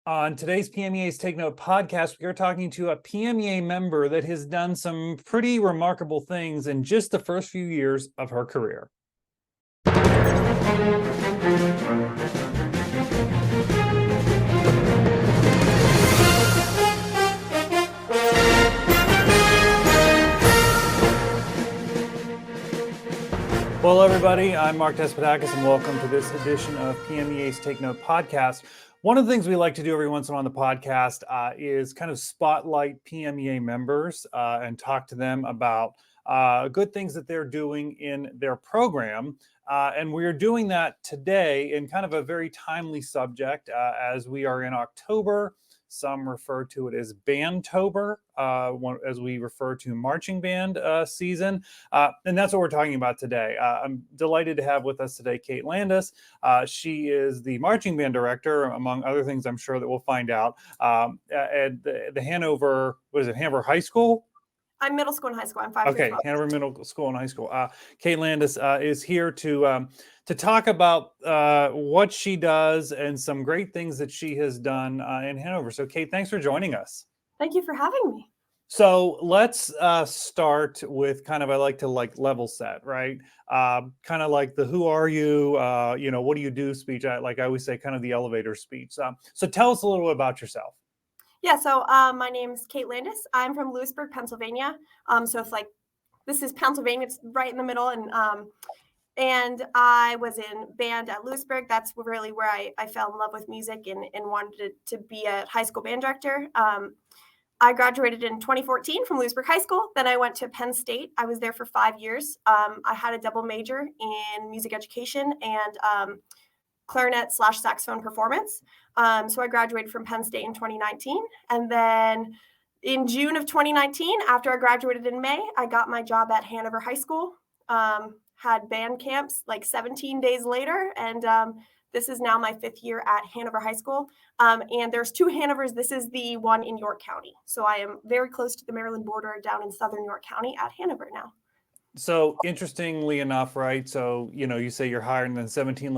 On today's PMEA's Take Note podcast, we are talking to a PMEA member that has done some pretty remarkable things in just the first few years of her career. Well, everybody, I'm Mark Despotakis, and welcome to this edition of PMEA's Take Note podcast. One of the things we like to do every once in a while on the podcast is kind of spotlight PMEA members and talk to them about good things that they're doing in their program. And we're doing that today in kind of a very timely subject as we are in October. Some refer to it as Bandtober, as we refer to marching band season. And that's what we're talking about today. I'm delighted to have with us today Kate Landis. She is the marching band director, among other things I'm sure that we'll find out, at the Hanover, Hanover High School? I'm middle school and high school. I'm 5 Okay, Hanover Middle School and High School. Kate Landis is here to talk about what she does and some great things that she has done in Hanover. So, Kate, thanks for joining us. Thank you for having me. So let's start with kind of, I like to level set, right? Kind of like the who are you, what do you do speech. I always say, kind of the elevator speech. So tell us a little bit about yourself. Yeah, so my name's Kate Landis. I'm from Lewisburg, Pennsylvania. So if this is Pennsylvania, it's right in the middle. And I was in band at Lewisburg. That's really where I fell in love with music and wanted to be a high school band director. I graduated in 2014 from Lewisburg High School. Then I went to Penn State. I was there for 5 years. I had a double major in music education and clarinet/saxophone performance. So I graduated from Penn State in 2019. And then in June of 2019, after I graduated in May, I got my job at Hanover High School, had band camps 17 days later. And this is now my 5th year at Hanover High School. And there's 2 Hanovers. This is the one in York County. So I am very close to the Maryland border down in southern York County at Hanover now. So interestingly enough, right? So, you say you're hired and then 17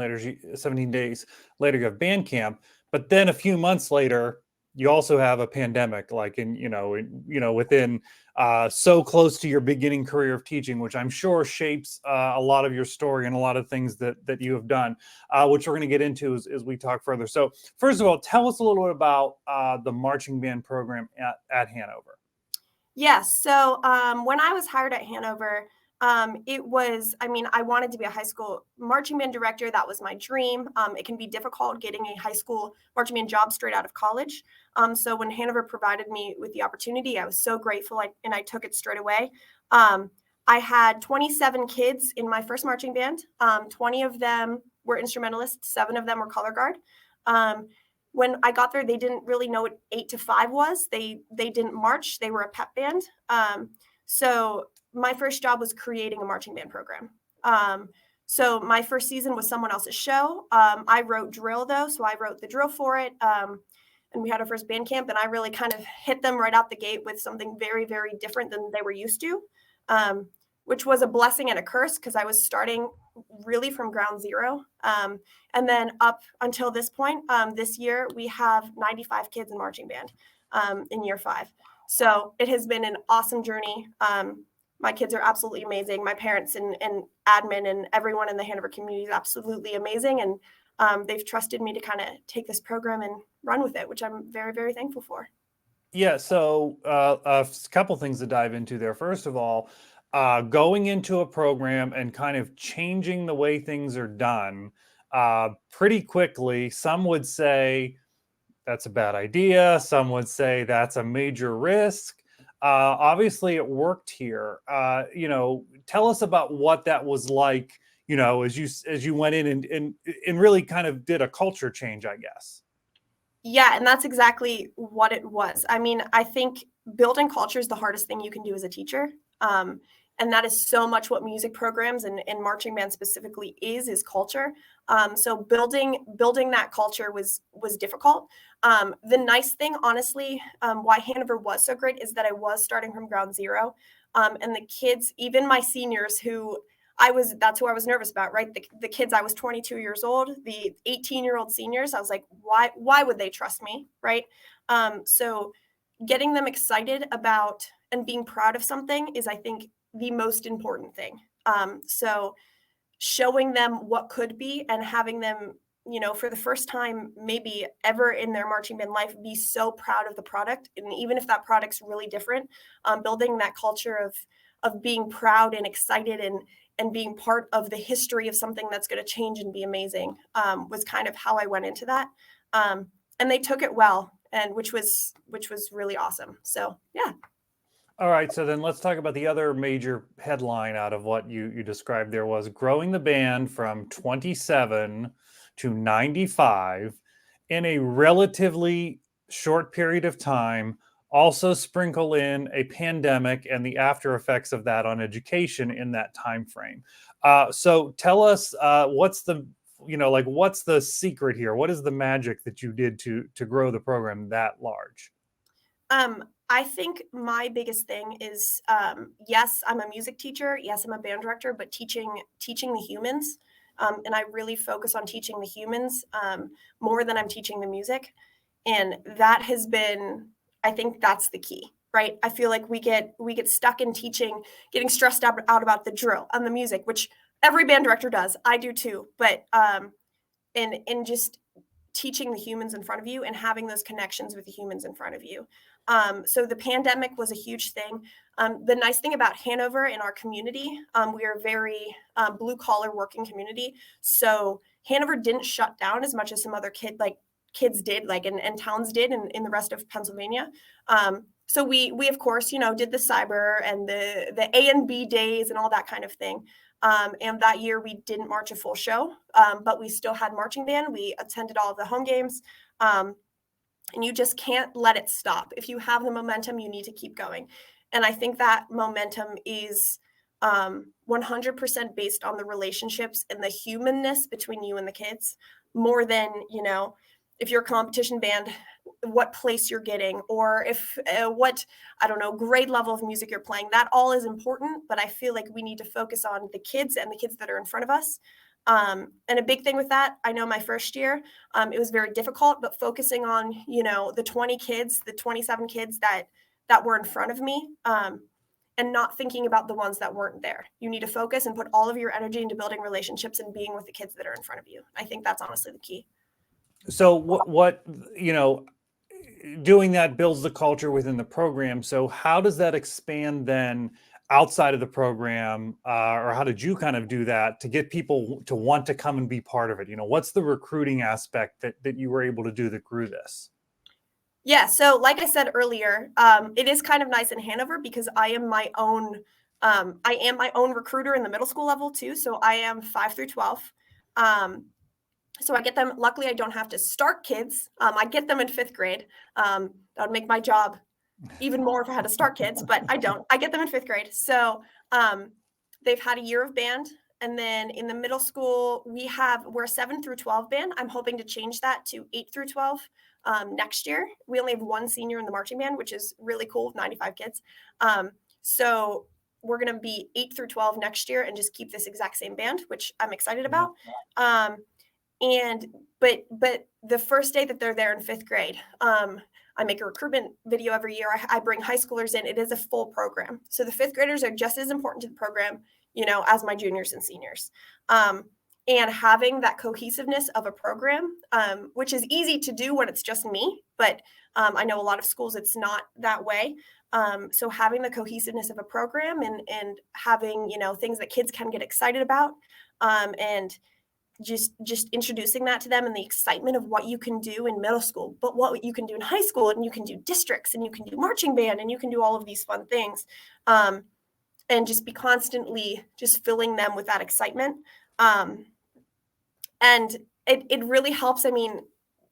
days later, you have band camp, but then a few months later, you also have a pandemic, within so close to your beginning career of teaching, which I'm sure shapes a lot of your story and a lot of things that you have done, which we're going to get into as we talk further. So first of all, tell us a little bit about the marching band program at Hanover. Yes. So when I was hired at Hanover, I wanted to be a high school marching band director. That was my dream. It can be difficult getting a high school marching band job straight out of college. So when Hanover provided me with the opportunity, I was so grateful and I took it straight away. I had 27 kids in my first marching band. 20 of them were instrumentalists. 7 of them were color guard. When I got there, they didn't really know what 8 to 5 was. They didn't march. They were a pep band. So my first job was creating a marching band program. So my first season was someone else's show. I wrote drill though. So I wrote the drill for it. And we had our first band camp and I really kind of hit them right out the gate with something very, very different than they were used to, which was a blessing and a curse because I was starting really from ground zero. And then up until this point, this year, we have 95 kids in marching band in year 5. So it has been an awesome journey. My kids are absolutely amazing. My parents and admin and everyone in the Hanover community is absolutely amazing. And they've trusted me to kind of take this program and run with it, which I'm very, very thankful for. Yeah. So a couple things to dive into there. First of all, going into a program and kind of changing the way things are done pretty quickly. Some would say that's a bad idea. Some would say that's a major risk. Obviously, it worked here. Tell us about what that was like. As you went in and really kind of did a culture change, I guess. Yeah, and that's exactly what it was. I mean, I think building culture is the hardest thing you can do as a teacher. And that is so much what music programs and marching band specifically is culture. So building that culture was difficult. The nice thing, honestly, why Hanover was so great is that I was starting from ground zero. And the kids, even my seniors who that's who I was nervous about, right? The kids, I was 22 years old, the 18-year-old seniors, I was like, why would they trust me, right? So getting them excited about and being proud of something is, I think, the most important thing. So showing them what could be and having them, for the first time maybe ever in their marching band life, be so proud of the product. And even if that product's really different, building that culture of being proud and excited and being part of the history of something that's going to change and be amazing, was kind of how I went into that. And they took it well, and which was really awesome. So yeah. All right, so then let's talk about the other major headline out of what you described. There was growing the band from 27 to 95 in a relatively short period of time. Also sprinkle in a pandemic and the after effects of that on education in that time frame. So tell us, what's the secret here? What is the magic that you did to grow the program that large? I think my biggest thing is, yes, I'm a music teacher. Yes, I'm a band director, but teaching the humans. And I really focus on teaching the humans more than I'm teaching the music. And that has been, I think that's the key, right? I feel like we get stuck in teaching, getting stressed out about the drill and the music, which every band director does. I do too. But and just teaching the humans in front of you and having those connections with the humans in front of you. So the pandemic was a huge thing. The nice thing about Hanover in our community, we are a very blue collar working community. So Hanover didn't shut down as much as some other kids did, and towns did in the rest of Pennsylvania. So we of course, did the cyber and the A and B days and all that kind of thing. And that year we didn't march a full show, but we still had marching band. We attended all of the home games. And you just can't let it stop. If you have the momentum, you need to keep going. And I think that momentum is 100% based on the relationships and the humanness between you and the kids, more than, if you're a competition band, what place you're getting, or if what, I don't know, grade level of music you're playing. That all is important, but I feel like we need to focus on the kids and the kids that are in front of us. And a big thing with that, I know my first year, it was very difficult, but focusing on, the 20 kids, the 27 kids that were in front of me, and not thinking about the ones that weren't there. You need to focus and put all of your energy into building relationships and being with the kids that are in front of you. I think that's honestly the key. So what doing that builds the culture within the program. So how does that expand then outside of the program, or how did you kind of do that to get people to want to come and be part of it? What's the recruiting aspect that you were able to do that grew this? Yeah. So like I said earlier, it is kind of nice in Hanover because I am my own recruiter in the middle school level too. So I am 5 through 12. So I get them. Luckily, I don't have to start kids. I get them in 5th grade. That would make my job even more if I had to start kids, but I don't. I get them in 5th grade. So they've had a year of band. And then in the middle school, we're a 7 through 12 band. I'm hoping to change that to 8 through 12 next year. We only have one senior in the marching band, which is really cool with 95 kids. So we're going to be 8 through 12 next year and just keep this exact same band, which I'm excited about. But the first day that they're there in 5th grade, I make a recruitment video every year. I bring high schoolers in. It is a full program. So the 5th graders are just as important to the program, as my juniors and seniors. And having that cohesiveness of a program, which is easy to do when it's just me, but I know a lot of schools, it's not that way. So having the cohesiveness of a program and having, things that kids can get excited about, and just introducing that to them and the excitement of what you can do in middle school, but what you can do in high school, and you can do districts, and you can do marching band, and you can do all of these fun things, and just be constantly just filling them with that excitement. And it really helps. I mean,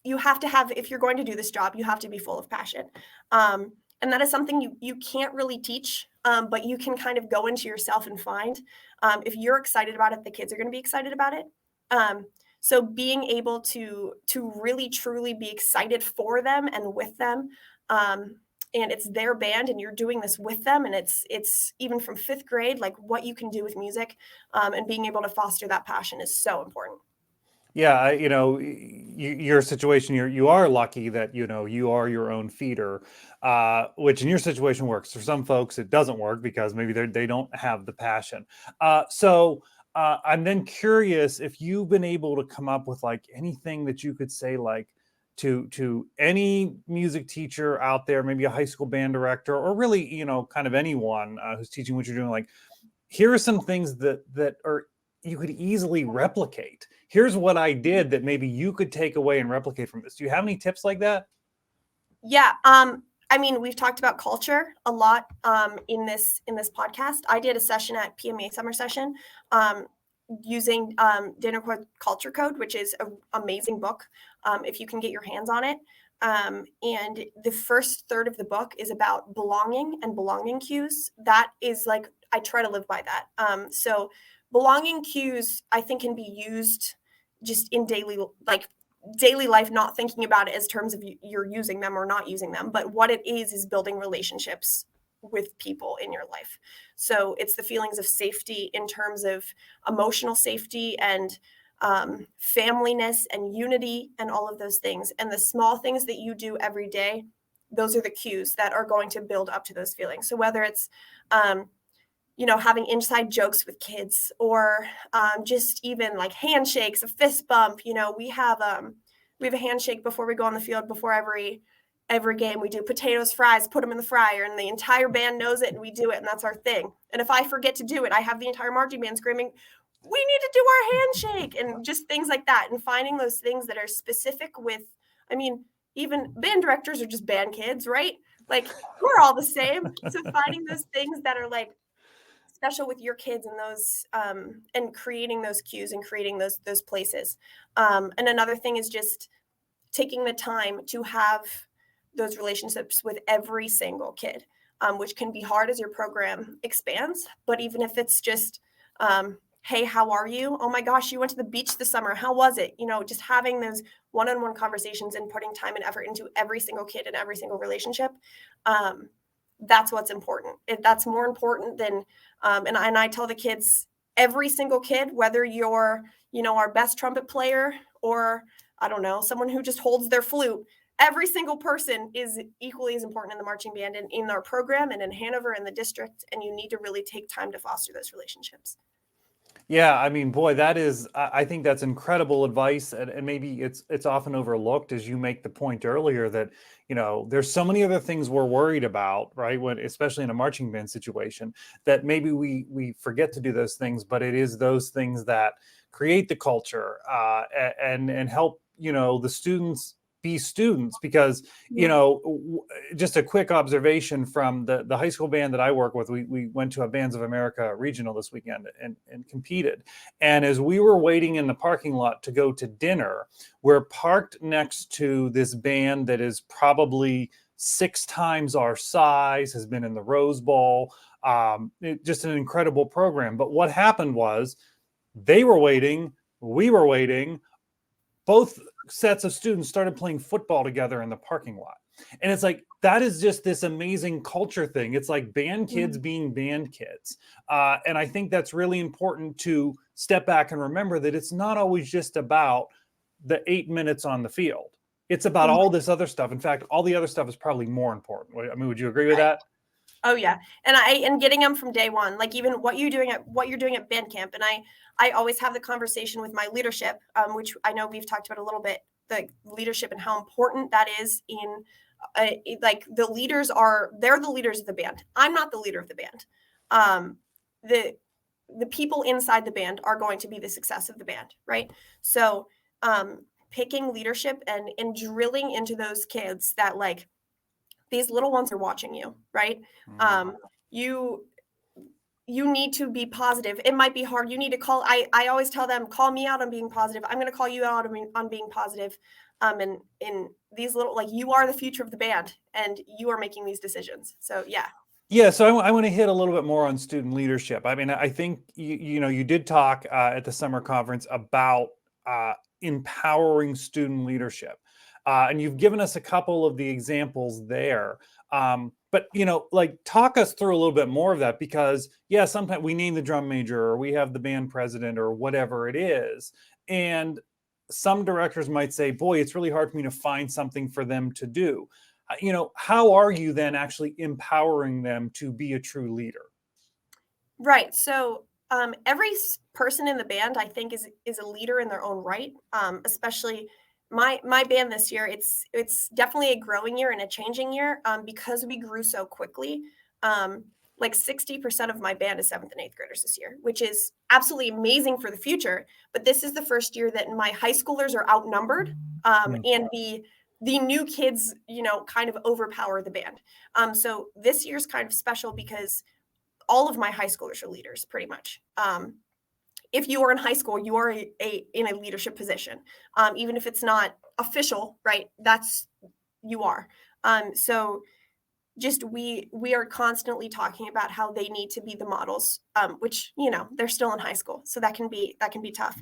you have to have, if you're going to do this job, you have to be full of passion. And that is something you can't really teach, but you can kind of go into yourself and find. If you're excited about it, the kids are going to be excited about it. So being able to really truly be excited for them and with them, and it's their band and you're doing this with them. And it's even from 5th grade, like what you can do with music, and being able to foster that passion is so important. Yeah, your situation, you are lucky that, you are your own feeder, which in your situation works. For some folks, it doesn't work because maybe they don't have the passion. I'm then curious if you've been able to come up with like anything that you could say like to any music teacher out there, maybe a high school band director, or really, kind of anyone who's teaching what you're doing. Like, here are some things that are you could easily replicate. Here's what I did that maybe you could take away and replicate from this. Do you have any tips like that? Yeah. I mean, we've talked about culture a lot in this podcast. I did a session at PMEA summer session using Dinner Culture Code, which is an amazing book if you can get your hands on it. And the first third of the book is about belonging and belonging cues. That is like, I try to live by that. So belonging cues, I think, can be used just in daily life, not thinking about it as terms of you're using them or not using them, but what it is building relationships with people in your life. So it's the feelings of safety in terms of emotional safety and familyness and unity and all of those things. And the small things that you do every day, those are the cues that are going to build up to those feelings. So whether it's having inside jokes with kids, or just even like handshakes, a fist bump. We have a handshake before we go on the field. Before every game, we do potatoes, fries, put them in the fryer, and the entire band knows it, and we do it, and that's our thing. And if I forget to do it, I have the entire marching band screaming, "We need to do our handshake," and just things like that. And finding those things that are specific with, even band directors are just band kids, right? Like, we're all the same. So finding those things that are like special with your kids and those and creating those cues and creating those places. And another thing is just taking the time to have those relationships with every single kid, which can be hard as your program expands. But even if it's just, hey, how are you? Oh my gosh, you went to the beach this summer. How was it? Just having those one-on-one conversations and putting time and effort into every single kid and every single relationship. That's what's important. That's more important than, and I tell the kids, every single kid, whether you're, our best trumpet player or, I don't know, someone who just holds their flute, every single person is equally as important in the marching band and in our program and in Hanover and the district. And you need to really take time to foster those relationships. Yeah, boy, I think that's incredible advice. And maybe it's often overlooked, as you make the point earlier, that, there's so many other things we're worried about, right? Especially in a marching band situation, that maybe we forget to do those things, but it is those things that create the culture and help, the students be students. Because, just a quick observation from the high school band that I work with, we went to a Bands of America regional this weekend and competed. And as we were waiting in the parking lot to go to dinner, we're parked next to this band that is probably 6 times our size, has been in the Rose Bowl, just an incredible program. But what happened was they were waiting, we were waiting, both sets of students started playing football together in the parking lot. And it's like, that is just this amazing culture thing. It's like band kids being band kids. And I think that's really important to step back and remember that it's not always just about the 8 minutes on the field. It's about all this other stuff. In fact, all the other stuff is probably more important. Would you agree with that? Oh yeah. And getting them from day one, like even what you're doing at band camp. And I always have the conversation with my leadership, which I know we've talked about a little bit, the leadership and how important that is in like the leaders they're the leaders of the band. I'm not the leader of the band. The people inside the band are going to be the success of the band. Right. So picking leadership and drilling into those kids that like, these little ones are watching you, right? You need to be positive. It might be hard. You need to call. I always tell them, call me out on being positive. I'm going to call you out on being positive. And in these little, like, you are the future of the band and you are making these decisions. So yeah. Yeah, so I want to hit a little bit more on student leadership. I think you did talk at the summer conference about empowering student leadership. And you've given us a couple of the examples there. But, like talk us through a little bit more of that, because sometimes we name the drum major or we have the band president or whatever it is. And some directors might say, boy, it's really hard for me to find something for them to do. How are you then actually empowering them to be a true leader? Right. So every person in the band, I think, is a leader in their own right. Especially my band this year. It's definitely a growing year and a changing year because we grew so quickly. Like 60% of my band is 7th and 8th graders this year, which is absolutely amazing for the future. But this is the first year that my high schoolers are outnumbered, and the new kids, kind of overpower the band. So this year's kind of special because all of my high schoolers are leaders, pretty much. If you are in high school, you are in a leadership position, even if it's not official, right? You are. So just we are constantly talking about how they need to be the models, which they're still in high school, so that can be tough.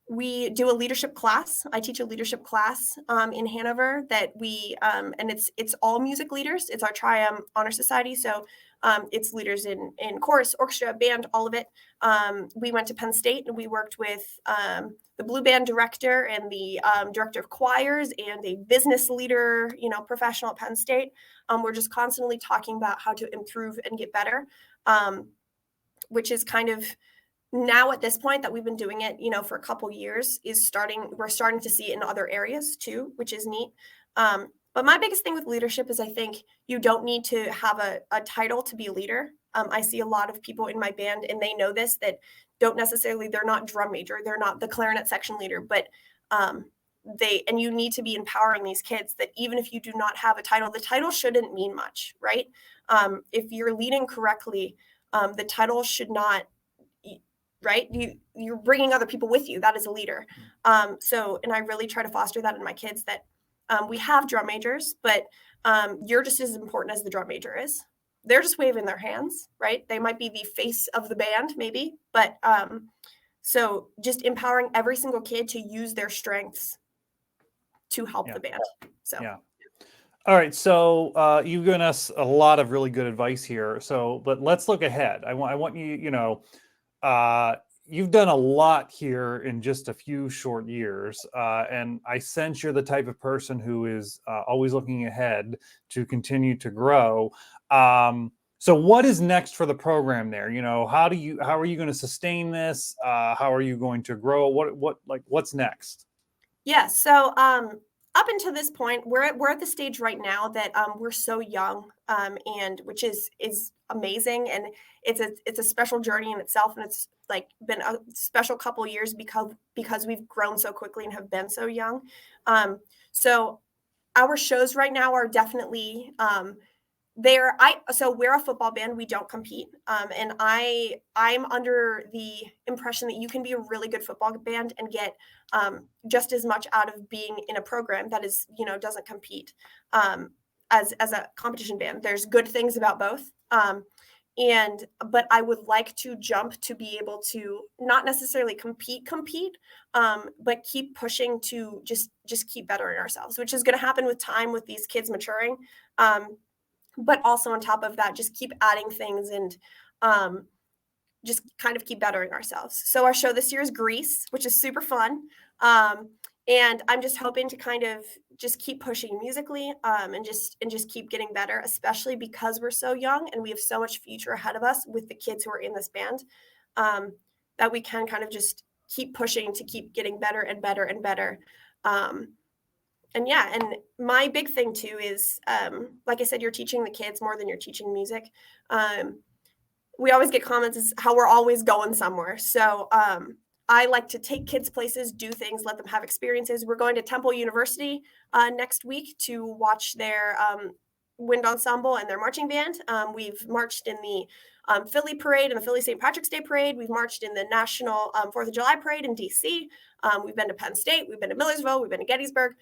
We do a leadership class. I teach a leadership class in Hanover that and it's all music leaders. It's our Triumph Honor Society, so it's leaders in chorus, orchestra, band, all of it. We went to Penn State and we worked with the blue band director and the director of choirs and a business leader, professional at Penn State. We're just constantly talking about how to improve and get better, which is kind of now at this point that we've been doing it, for a couple years we're starting to see it in other areas too, which is neat. But my biggest thing with leadership is I think you don't need to have a title to be a leader. I see a lot of people in my band, and they know this, that they're not drum major, they're not the clarinet section leader, but and you need to be empowering these kids that even if you do not have a title, the title shouldn't mean much, right? If you're leading correctly, the title should not, right? You're bringing other people with you. That is a leader. And I really try to foster that in my kids, that we have drum majors, but you're just as important as the drum major is. They're just waving their hands, right? They might be the face of the band, maybe, but so just empowering every single kid to use their strengths to help the band. So yeah. All right. So you've given us a lot of really good advice here. But let's look ahead. I want you, you've done a lot here in just a few short years. And I sense you're the type of person who is always looking ahead to continue to grow. So what is next for the program there? How are you going to sustain this? How are you going to grow? What's next? Yeah. So up until this point, we're at the stage right now that we're so young, and which is amazing, and it's a special journey in itself, and it's like been a special couple of years because we've grown so quickly and have been so young. So our shows right now are definitely so we're a football band. We don't compete. And I'm under the impression that you can be a really good football band and get just as much out of being in a program that is, doesn't compete as a competition band. There's good things about both. But I would like to jump to be able to not necessarily compete, but keep pushing to just keep bettering ourselves, which is going to happen with time, with these kids maturing. But also on top of that, just keep adding things and just kind of keep bettering ourselves. So our show this year is Grease, which is super fun. And I'm just hoping to kind of just keep pushing musically and just keep getting better, especially because we're so young and we have so much future ahead of us with the kids who are in this band, that we can kind of just keep pushing to keep getting better and better and better. And my big thing too is, like I said, you're teaching the kids more than you're teaching music. We always get comments as how we're always going somewhere. So I like to take kids places, do things, let them have experiences. We're going to Temple University next week to watch their wind ensemble and their marching band. We've marched in the Philly parade and the Philly St. Patrick's Day parade. We've marched in the National 4th of July parade in DC. We've been to Penn State. We've been to Millersville. We've been to Gettysburg.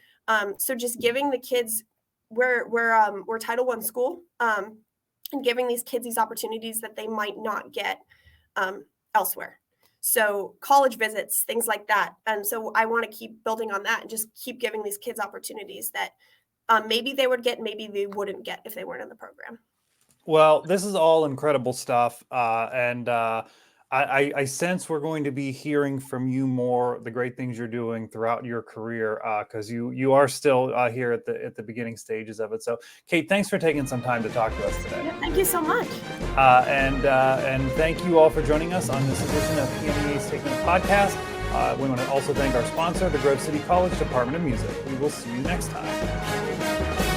So just giving the kids, we're Title I school, and giving these kids these opportunities that they might not get elsewhere. So college visits, things like that. And so I want to keep building on that and just keep giving these kids opportunities that maybe they would get, maybe they wouldn't get if they weren't in the program. Well, this is all incredible stuff. I sense we're going to be hearing from you more, the great things you're doing throughout your career, because you are still here at the beginning stages of it. So, Kate, thanks for taking some time to talk to us today. Yeah, thank you so much. And thank you all for joining us on this edition of PMEA's Take Note podcast. We want to also thank our sponsor, the Grove City College Department of Music. We will see you next time.